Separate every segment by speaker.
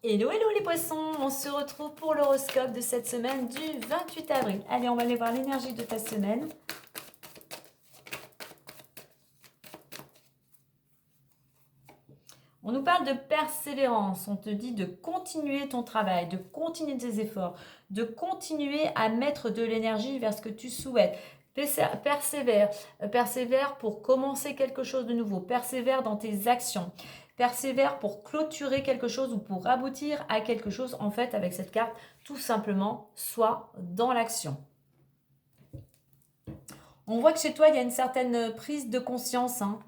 Speaker 1: Hello, hello les poissons, on se retrouve pour l'horoscope de cette semaine du 28 avril. Allez, on va aller voir l'énergie de ta semaine. On nous parle de persévérance, on te dit de continuer ton travail, de continuer tes efforts, de continuer à mettre de l'énergie vers ce que tu souhaites. Persévère, persévère pour commencer quelque chose de nouveau, persévère dans tes actions, persévère pour clôturer quelque chose ou pour aboutir à quelque chose. En fait, avec cette carte, tout simplement, sois dans l'action. On voit que chez toi, il y a une certaine prise de conscience, hein.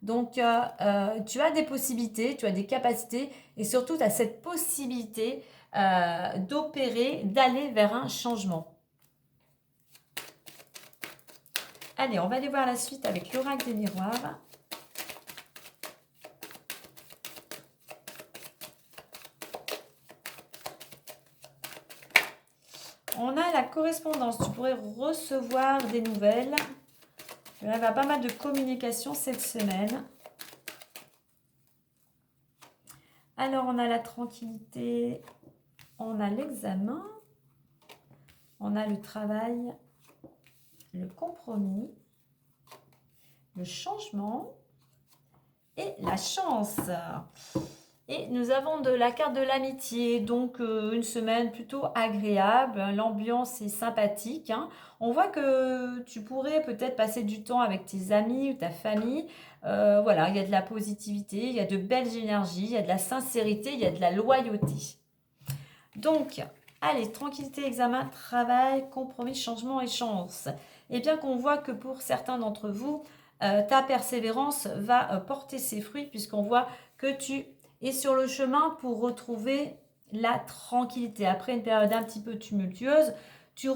Speaker 1: Donc, tu as des possibilités, tu as des capacités et surtout, tu as cette possibilité d'opérer, d'aller vers un changement. Allez, on va aller voir la suite avec l'oracle des miroirs. On a la correspondance, tu pourrais recevoir des nouvelles. Il va y avoir pas mal de communication cette semaine. Alors, on a la tranquillité, on a l'examen, on a le travail, le compromis, le changement et la chance. Et nous avons de la carte de l'amitié, donc une semaine plutôt agréable, l'ambiance est sympathique, hein. On voit que tu pourrais peut-être passer du temps avec tes amis ou ta famille. Voilà, il y a de la positivité, il y a de belles énergies, il y a de la sincérité, il y a de la loyauté. Donc, allez, tranquillité, examen, travail, compromis, changement et chance. Et bien qu'on voit que pour certains d'entre vous, ta persévérance va porter ses fruits puisqu'on voit que tu es sur le chemin pour retrouver la tranquillité. Après une période un petit peu tumultueuse, tu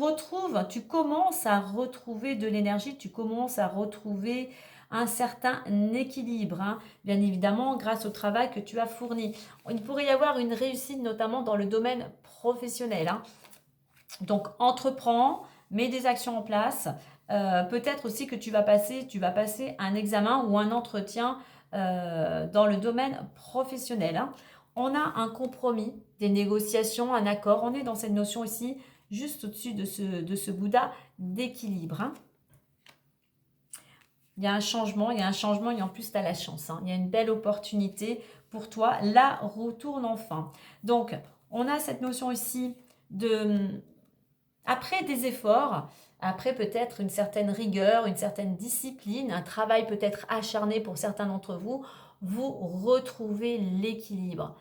Speaker 1: commences à retrouver de l'énergie, tu commences à retrouver un certain équilibre, hein, bien évidemment grâce au travail que tu as fourni. Il pourrait y avoir une réussite notamment dans le domaine professionnel, hein. Donc entreprends, mets des actions en place. Peut-être aussi que tu vas passer un examen ou un entretien dans le domaine professionnel, hein. On a un compromis, des négociations, un accord. On est dans cette notion ici, juste au-dessus de ce Bouddha d'équilibre, hein. Il y a un changement et en plus tu as la chance, hein. Il y a une belle opportunité pour toi. La roue tourne enfin. Donc, on a cette notion ici de, après des efforts, après peut-être une certaine rigueur, une certaine discipline, un travail peut-être acharné pour certains d'entre vous, vous retrouvez l'équilibre.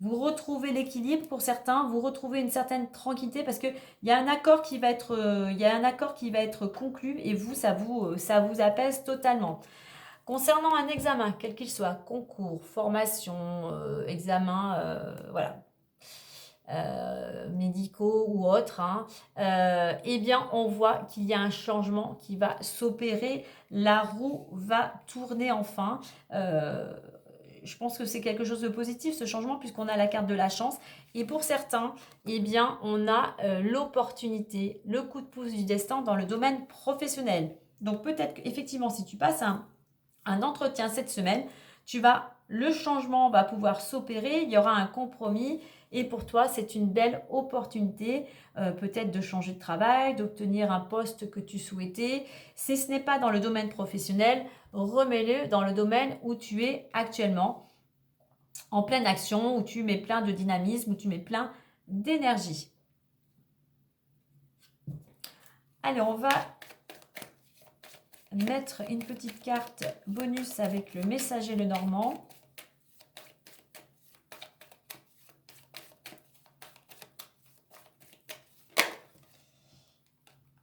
Speaker 1: Vous retrouvez l'équilibre pour certains, vous retrouvez une certaine tranquillité parce qu'il y a un accord qui va être conclu et vous, ça vous apaise totalement. Concernant un examen, quel qu'il soit, concours, formation, examen, voilà, médicaux ou autres, hein, eh bien on voit qu'il y a un changement qui va s'opérer, la roue va tourner enfin. Je pense que c'est quelque chose de positif ce changement puisqu'on a la carte de la chance et pour certains, eh bien on a l'opportunité, le coup de pouce du destin dans le domaine professionnel. Donc peut-être qu'effectivement si tu passes un entretien cette semaine, le changement va pouvoir s'opérer, il y aura un compromis et pour toi c'est une belle opportunité peut-être de changer de travail, d'obtenir un poste que tu souhaitais. Si ce n'est pas dans le domaine professionnel, remets-le dans le domaine où tu es actuellement, en pleine action, où tu mets plein de dynamisme, où tu mets plein d'énergie. Allez, on va mettre une petite carte bonus avec le messager le Normand.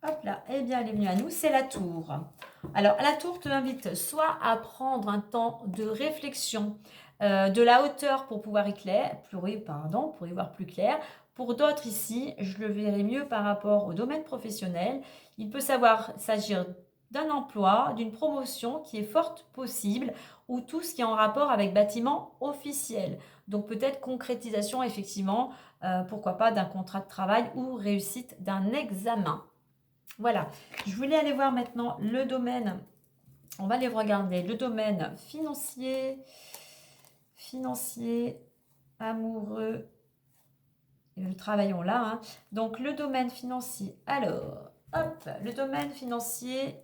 Speaker 1: Hop là, eh bien elle est venue à nous, c'est la tour. Alors la tour te invite soit à prendre un temps de réflexion, de la hauteur pour pouvoir pour y voir plus clair. Pour d'autres ici, je le verrai mieux par rapport au domaine professionnel. Il peut s'agir d'un emploi, d'une promotion qui est forte possible ou tout ce qui est en rapport avec bâtiment officiel. Donc peut-être concrétisation effectivement, pourquoi pas d'un contrat de travail ou réussite d'un examen. Voilà, je voulais aller voir maintenant le domaine, on va aller regarder le domaine financier, financier, amoureux, et le travail on l'a. Hein. Donc le domaine financier, alors, hop, le domaine financier,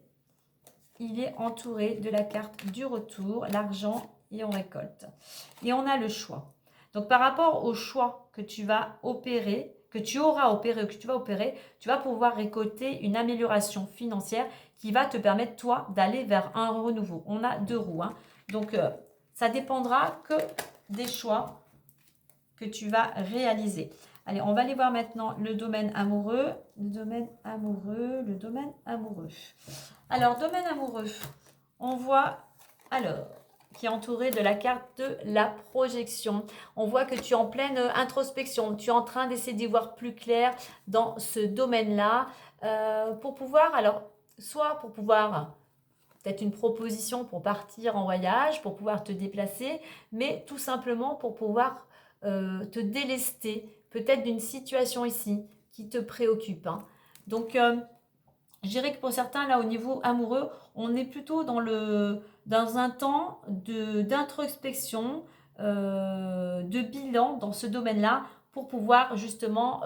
Speaker 1: il est entouré de la carte du retour, l'argent et on récolte. Et on a le choix. Donc par rapport au choix que tu vas opérer, que tu auras opéré ou que tu vas opérer, tu vas pouvoir récolter une amélioration financière qui va te permettre, toi, d'aller vers un renouveau. On a 2 roues. Hein. Donc ça dépendra que des choix que tu vas réaliser. Allez, on va aller voir maintenant le domaine amoureux. Le domaine amoureux, le domaine amoureux. Alors, domaine amoureux, on voit, alors, qui est entouré de la carte de la projection. On voit que tu es en pleine introspection. Tu es en train d'essayer d'y voir plus clair dans ce domaine-là. Pour pouvoir, alors, soit pour pouvoir peut-être une proposition pour partir en voyage, pour pouvoir te déplacer, mais tout simplement pour pouvoir te délester peut-être d'une situation ici qui te préoccupe. Hein. Donc, je dirais que pour certains, là, au niveau amoureux, on est plutôt dans un temps d'introspection, de bilan dans ce domaine-là pour pouvoir justement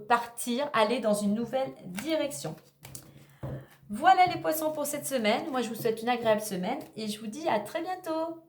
Speaker 1: partir, aller dans une nouvelle direction. Voilà les poissons pour cette semaine. Moi, je vous souhaite une agréable semaine et je vous dis à très bientôt.